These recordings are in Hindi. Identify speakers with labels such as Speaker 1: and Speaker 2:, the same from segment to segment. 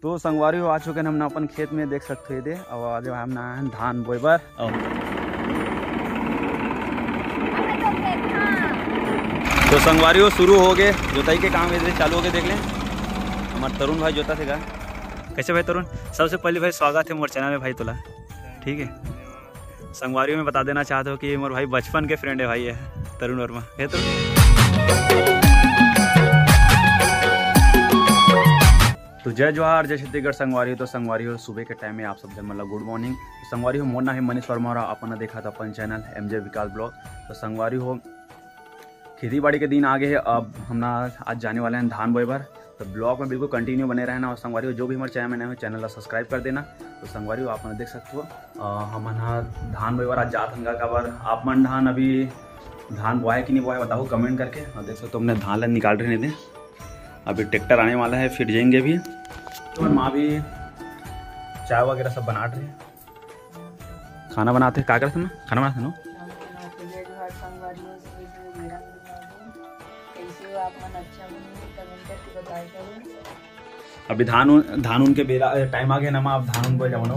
Speaker 1: तो संगवारी हो आ चुके हैं हम अपन खेत में, देख सकते हो दे। और आज हम ना धान बोए बर। तो संगवारी हो शुरू हो गए, जोताई के काम इधर चालू हो गए। देख लें हमारे तरुण भाई जोता थे का। कैसे भाई तरुण? सबसे पहले भाई स्वागत है मोर चैनल में भाई तोला। ठीक है, संगवारी में बता देना चाहते हो कि मोर भाई बचपन के फ्रेंड है भाई है तरुण वर्मा है। तो जय जवाहर जय छत्तीसगढ़ संगवारी हो। तो संगवारी हो सुबह के टाइम में आप सब जन मतलब गुड मॉर्निंग। तो संगवारी हो मोर नाम है मनीष वर्मा और अपन देखा था अपन चैनल MJ विकास ब्लॉग। तो संगवारी हो खेती बाड़ी के दिन आगे है। अब हम आज जाने वाले हैं धान बोए भर। तो ब्लॉग में बिल्कुल कंटिन्यू बने रहना। और संगवारी हो जो भी हमारे चैनल में नए हो चैनल को सब्सक्राइब कर देना। तो संगवारी हो आप देख सकते हो हम धान बोए भर आज जात हंगा का बार। आप मन धान अभी धान बोया कि नहीं बोया बताओ कमेंट करके। और देख सकते हो हमने धान लाइन निकाल रहे थे। अभी ट्रैक्टर आने वाला है, फिर जाएंगे भी। तो माँ भी चाय वगैरह सब बना रहे हैं, खाना बनाते हैं। क्या करते हैं? खाना बनाते हैं। अभी धान उनके बेरा टाइम आ गया ना। आप धान बोल जाओ ना।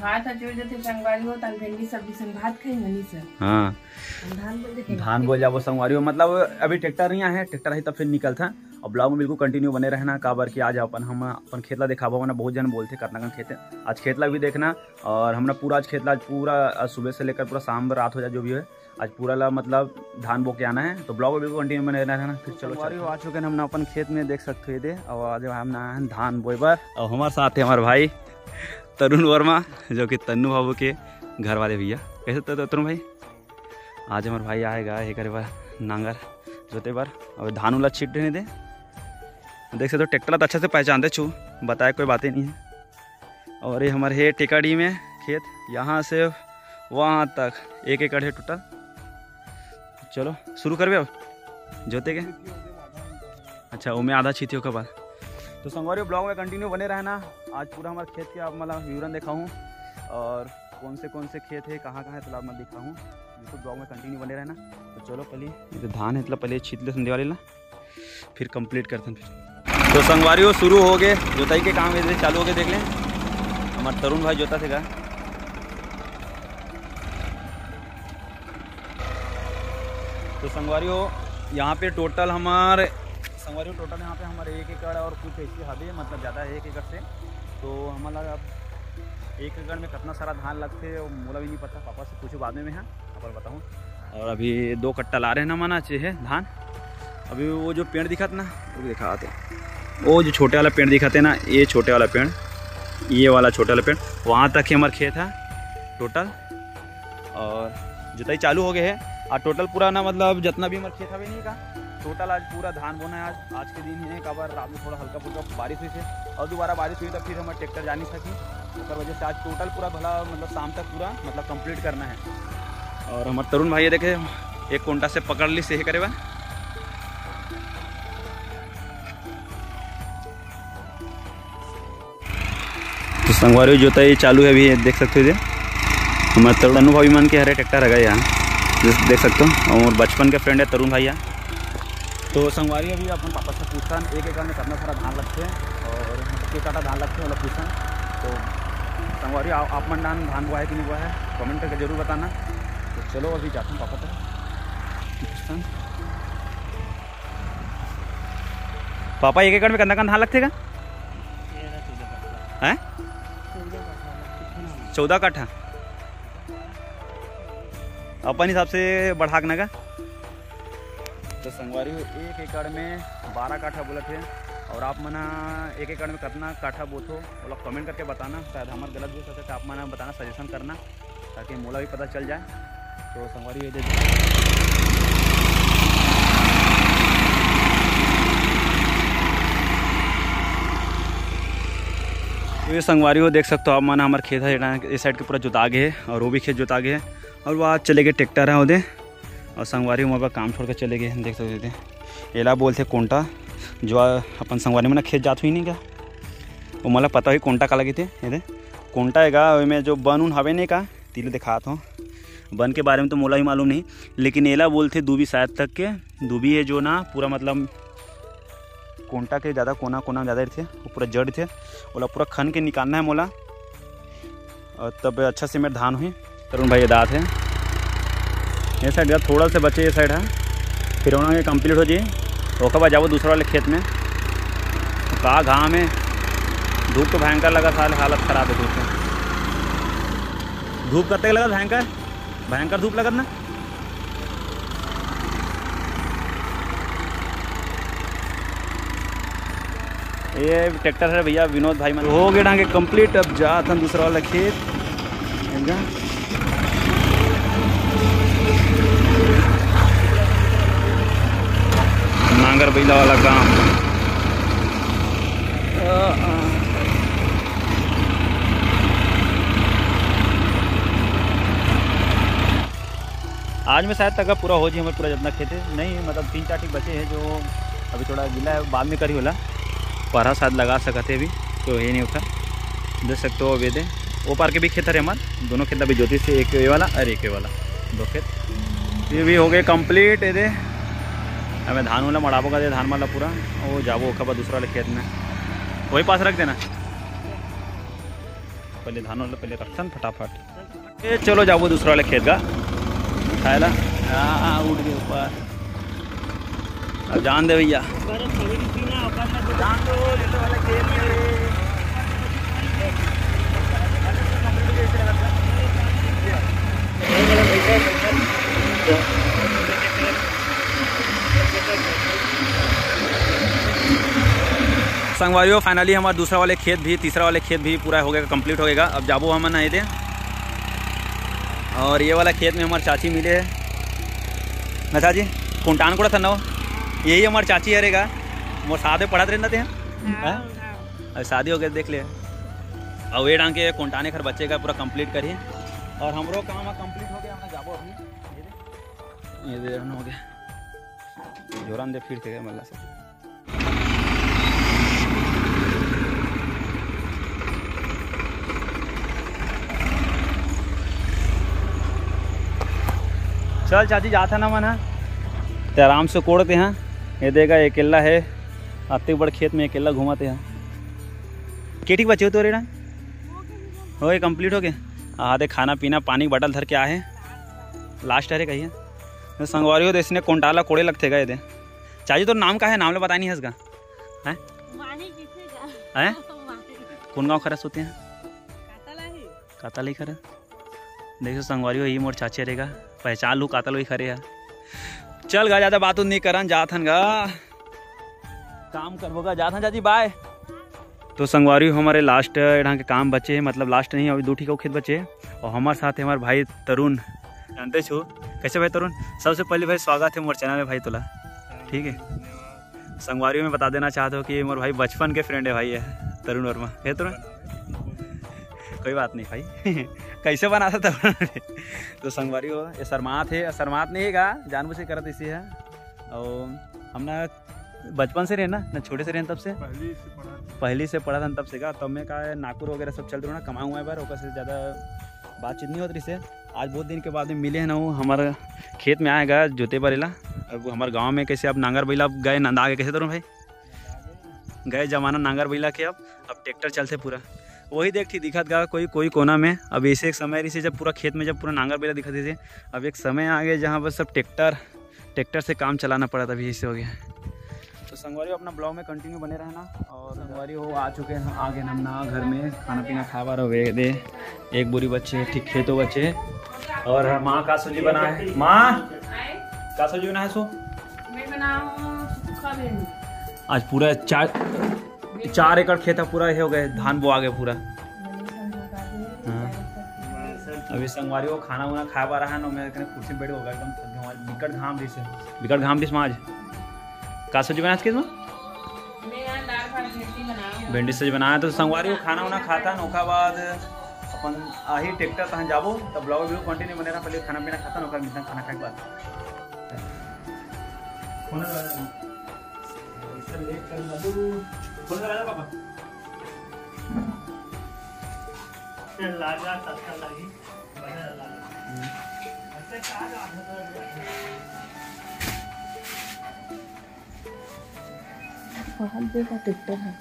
Speaker 2: भात जोड़ देते संगवारी हो तन भिंडी सब्जी संग भात खाई मनी सर।
Speaker 1: हाँ धान बोल जाओ संगवारी हो। मतलब अभी ट्रैक्टर नहीं है, ट्रैक्टर है तब फिर निकलता। और ब्लॉग में बिल्कुल कंटिन्यू बने रहना। काबर कि आज अपन खेतला देखा ना। बहुत जन बोलते कितना का खेत है। आज खेतला भी देखना। और हमने पूरा आज खेतला पूरा सुबह से लेकर पूरा शाम रात हो जाए जो भी है आज पूरा ला मतलब धान बो के आना है। तो ब्लॉग में बिल्कुल कंटिन्यू बने रहना। फिर चलो आ चुके हैं हम अपन खेत में, देख सकते हो दे। और आज हम धान बोए बर। और हमारे साथ है हमारे भाई तरुण वर्मा जो कि तन्नू बाबू के घर वाले भैया। कैसे तरुण भाई? आज हमारे भाई आएगा ये करे बार नांगर जोते बार। और धान उला छीट देने दे। देख सकते हो ट्रैक्टर तो अच्छा से पहचानते छू, बताए कोई बातें नहीं है। और ये हमारे है टेकाड़ी में खेत, यहाँ से वहाँ तक 1 एकड़ है टोटल। चलो शुरू करबे अब जोते के। अच्छा वो में आधा छीतियों के बाद। तो संगवारी ब्लॉग में कंटिन्यू बने रहना। आज पूरा हमारे खेत के आप मतलब विवरण दिखाऊँ और कौन से खेत है कहाँ है तो आप मैं दिखाऊँ। बिल्कुल ब्लॉग में कंटिन्यू बने रहना। तो चलो पहले तो धान है मतलब पहले छीत ले संधे वाले ना, फिर कंप्लीट करते हैं फिर। तो संगवारी हो शुरू हो गए, जोताई के काम इधर चालू हो गए। देख लें हमारे तरुण भाई जोता थे का। तो संगवारी हो यहाँ पे टोटल हमारे यहाँ पे हमारे 1 एकड़ और कुछ ऐसी हदे मतलब ज़्यादा है 1 एकड़ से। तो हमारा अब 1 एकड़ में कितना सारा धान लगते है मोला भी नहीं पता, पापा से पूछो बाद में है अपन बताऊँ। और अभी 2 कट्टा ला रहे हैं ना माना चाहिए धान। अभी वो जो पेड़ दिखाते ना वो भी दिखाते हैं। वो जो छोटे वाला पेड़ दिखाते ना, ये छोटे वाला पेड़, ये वाला छोटे वाला पेड़, वहाँ तक ही हमारा खेत है टोटल। और जुताई चालू हो गए है। और टोटल पूरा ना मतलब जितना भी हमारा खेत है नहीं का टोटल आज पूरा धान बोना है। आज के दिन है काबर रात में थोड़ा हल्का फुल्का बारिश हुई थी और दोबारा बारिश हुई तो फिर हमारे ट्रैक्टर जा नहीं सकी। तो वजह से आज टोटल पूरा भला मतलब शाम तक पूरा मतलब कंप्लीट करना है। और हमारे तरुण भाई देखे एक कोंटा से पकड़ ली से करे बा। तो संगवारी जोताई चालू है अभी, देख सकते हो। हमारे तरुण भाई मन के हरे ट्रैक्टर है यहाँ देख सकते हो। और बचपन के फ्रेंड है तरुण भैया। तो संगवारी अभी अपन पापा से पूछता 1 एकड़ में कितना सारा धान लगते हैं और कितने काटा धान लगते हैं मतलब पूछता। तो संगवारी आप मन धान बोया है कि नहीं बोया है कमेंट करके जरूर बताना। तो चलो अभी जाता हूँ पापा तक पूछता। पापा 1 एकड़ में कितना धान लगते हैं? 14 काठा अपन हिसाब से बढ़ा ना का। तो संगवारी 1 एकड़ में 12 काठा बोले थे। और आप मना 1 एकड़ में कितना काठा बोथो वो लोग कमेंट करके बताना। शायद हमारे गलत भी हो सकता है, आप मना बताना सजेशन करना ताकि मोला भी पता चल जाए। तो संगवारी ये संगवारी हो देख सकते हो आप माना हमारे खेत है इस साइड के पूरा जोता गए है और वो भी खेत जोता गए है। और वो आज चले गए ट्रैक्टर है उधर। और संगवारी वहाँ पर काम छोड़ कर चले गए देख सकते थे। एला बोलते कोंटा जो अपन संगवारी में खेत जात हुई नहीं क्या वो मतलब पता हुई कोंटा का लगे थे। ये कोंटा है में जो बन उन हवे नहीं का तिल दिखाता हूँ। बन के बारे में तो मोला ही मालूम नहीं, लेकिन एला बोलते दूबी शायद तक के दूबी है जो ना पूरा मतलब कोंटा के ज़्यादा कोना कोना ज़्यादा थे, वो पूरा जड़ थे, बोला पूरा खन के निकालना है मोला, और तब अच्छा से मेरे धान हुई। तरुण भाई दाँत है ये साइड का थोड़ा से बचे, ये साइड है, फिर उन्होंने कंप्लीट हो जाए ओके बाद जाओ दूसरा वाले खेत में। कहा घाम है, धूप तो भयंकर लगा, साल हालत ख़राब है धूप से। धूप करते लगा भयंकर भयंकर धूप लगा ना। ये ट्रैक्टर है भैया विनोद भाई, हो गए डांगे कंप्लीट। अब जा था दूसरा वाला खेत, नांगर बैला वाला काम। आज में शायद तक पूरा हो जाए हमारे पूरा जितना खेत है, नहीं मतलब 3-4 टिक बचे हैं जो अभी थोड़ा गीला है, बाद में करी होला पहरा शायद लगा सकते अभी तो ये नहीं होता। देख सकते हो अभी दे वो पार के भी खेत है हमारे, दोनों खेत अभी ज्योति से, एक ये वाला और एक ये वाला, 2 खेत ये भी हो गए कंप्लीट। ये दे हमें धान वाला मड़ाबो का दे, धान वाला पूरा वो जाबो खबर दूसरा वाले खेत में, वही पास रख देना। पहले धान वाला पहले रखता ना फटाफट। ये चलो जाबो दूसरा वाले खेत का खाएला। उठ गए ऊपर, अब जान दे भैया, जान दो वाले खेत में। संगवारियों फाइनली हमारा दूसरा वाले खेत भी, तीसरा वाले खेत भी पूरा हो गया, कंप्लीट हो गएगा। अब जाबो हम नहीं दे, और ये वाला खेत में हमारे चाची मिले है ना चाची, कुंटान को था ना, यही हमारे चाची हरेगा, वो साथ में पढ़ाते रहते हैं। अब शादी हो गया देख ले, और वे डांग के कुंटाने खर बच्चे का पूरा कंप्लीट करिए, और हमरो काम कंप्लीट हो गया। हमने जाबो अभी ये दे हो गया, जोरान दे फिर से मल्ला से। चल चाची जाता ना मना तो आराम से कोड़ते हैं। ये देगा अकेला है, आते बड़े खेत में अकेला घुमाते हैं। केटी बचे हो तो रेड़ा हो गए कंप्लीट हो गए। आधे खाना पीना पानी की बटल धर के आए, लास्ट अरे कहिए तो संगवारी हो तो इसने कोंटाला कोड़े लगते गए थे। चाची तो नाम का है, नाम ले पता नहीं है इसका है कौन गाँव खरस होते हैं, कातल ही खरा। देखो संगवारी हो ये मोर चाची रहेगा, पहचान लू कातल ही खरे है। चल गा ज़्यादा बात नहीं करन, जाथन गा काम करबोगा, जाथन चाची बाय। तो संगवारी हमारे लास्ट यहाँ के काम बचे हैं, मतलब लास्ट नहीं अभी 2 ठीक खेत बचे हैं। और हमारे साथ है हमारे भाई तरुण, जानते छो कैसे भाई तरुण। सबसे पहले भाई स्वागत है मोर चैनल में भाई तुला, ठीक है। संगवारी में बता देना चाहते हो कि मोर भाई बचपन के फ्रेंड है भाई है तरुण वर्मा है तरुण। कोई बात नहीं भाई कैसे बना था तरुण तो संगवारी हो ये शर्मात है, शर्मात नहीं है जानबूझ से करत इसी है। और हमने बचपन से रहे ना छोटे से रहे तब से पहली से पढ़ा था तब से का, तब में का नागपुर वगैरह सब चल रहा ना, कमाऊँ हुआ है बार, से ज़्यादा बातचीत नहीं होती से। आज बहुत दिन के बाद में मिले हैं ना, वो हमारे खेत में आएगा जोते बरेला। अब हमारे गांव में कैसे अब नांगर बैला गए नंदा आगे कैसे तरुण भाई गए जमाना नांगर बैला के, अब ट्रैक्टर चलते पूरा वही देख थी दिखत गा कोई कोना में। अब ऐसे एक समय रही जब पूरा खेत में जब पूरा नांगर बैला दिखते थे, अब एक समय आ गया जहाँ पर सब ट्रैक्टर से काम चलाना पड़ा था, अभी ऐसे हो गया। तो संगवारी अपना ब्लॉग में कंटिन्यू बने रहना। और संगवारी हो आ चुके हैं आगे नमना घर में खाना पीना खावा रहे दे, एक बुरी बच्चे ठीक खेतों बच्चे। और माँ का सब्जी बना है, माँ का सब्जी बना है सो
Speaker 2: मैं बनाऊं
Speaker 1: आज पूरा 4 एकड़ खेत पूरा हो गए, धान बो आ गए पूरा। हाँ अभी संगवारी को खाना वाना खा पा रहा है ना, मैं कुर्सी में बैठ होगा एकदम बिकट घाम दिस में आज का सब्जी बनाया किस में भिंडी सब्जी बनाया। तो संगवारी को खाना वाना खाता नौका बाद अपन आही ट्रैक्टर तहाँ जाबो तब ब्लॉग वीडियो कंटिन्यू बने रहा। पहले खाना पीना खाता नौका मिलता खाना खाए के बाद
Speaker 2: हाथ देखा ट्रैक्टर है।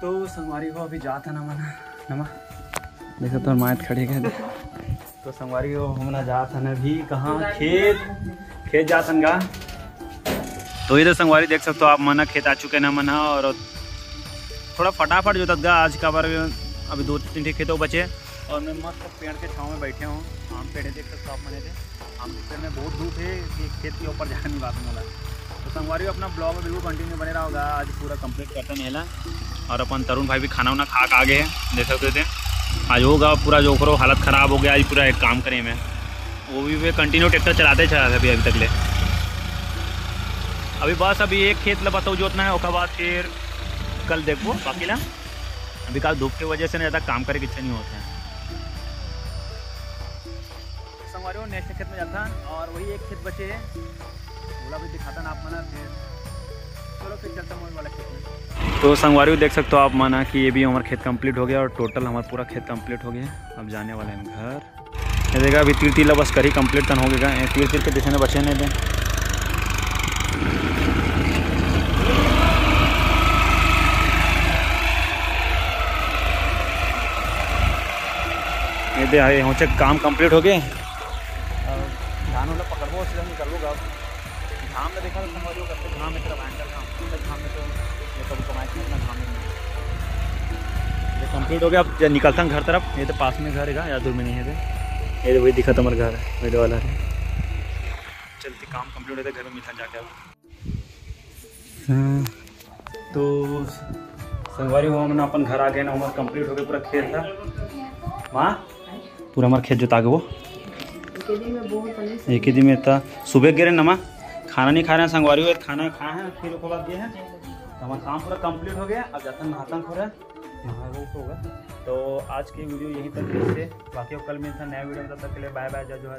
Speaker 1: तो संगवारी को अभी जाता ना मना नमा देखो तो मायत खड़ी गए तो संगवारी को हमना जाता ना भी कहाँ खेत जातन गा। तो इधर संगवारी देख सकते हो आप मना खेत आ चुके ना मना और थोड़ा फटाफट जो तक आज का बार अभी 2-3 खेतों बचे और मैं मस्त पेड़ के छाँव में बैठे हूँ। आम पेड़ देख सकते हो आप मने थे आम के पेड़ में बहुत धूप है कि खेत के ऊपर जाने बात बोला। तो संगवारी अपना ब्लॉग में बिल्कुल कंटिन्यू बने रहा होगा। आज पूरा कंप्लीट करते नहीं है और अपन तरुण भाई भी खाना वाना खा के आगे हैं देख सकते थे। आज होगा पूरा जो करो हालत ख़राब हो गया आज पूरा एक काम करें मैं वो भी वे कंटिन्यू ट्रैक्टर चलाते अभी तक ले। अभी बस अभी एक खेत बताओ जोतना है उसके बाद फिर कल देखो बाकी ला अभी कल धूप की वजह से ना ज़्यादा काम करे की इच्छा नहीं होता है। संगवारी वो नेक्स्ट खेत में जाता और वही एक खेत बचे है बोला भी दिखाता ना आप मना फिर चलो फिर चलता हूँ वाला खेत में। तो संगवारी देख सकते हो आप माना कि ये भी हमारा खेत कंप्लीट हो गया और टोटल हमारा पूरा खेत कंप्लीट हो गया। अब जाने वाले हैं घर। ये देखा अभी तीर बस कर ही कंप्लीट तन हो गया। तीर के दिशा में बचे नहीं दें। ये दे आए हो काम कंप्लीट हो गए धान वाला पकड़बो सीधा निकलूँगा। अब धाम में देखा तो संगवारी को करते धाम में तरफ एंकर धाम में तो ये कभी कमाई इतना धाम में ये कंप्लीट हो गया। अब निकलता हूँ घर तरफ। ये तो पास में घर है या दूर में नहीं है। ये वही दिखा तुम्हारा घर है मेरे वाला है। चलती काम कंप्लीट होता है घर में मिलता जाके। अब तो संगवारी हो हमने अपन घर आ गए ना हमारा कंप्लीट हो गया पूरा खेत था माँ पूरा हमारा खेत जोता गया वो एक ही दिन में था। सुबह गिरे नमा खाना नहीं खा रहे हैं संगवारी हुए खाना खाए हैं फिर उसके बाद ये है तो हमारा काम पूरा कंप्लीट हो गया। अब जाता नहाता हो रहा है नहा वो होगा। तो आज की वीडियो यहीं तक से बाकी कल मिलता नया वीडियो में तब तक के लिए बाय बाय जो है।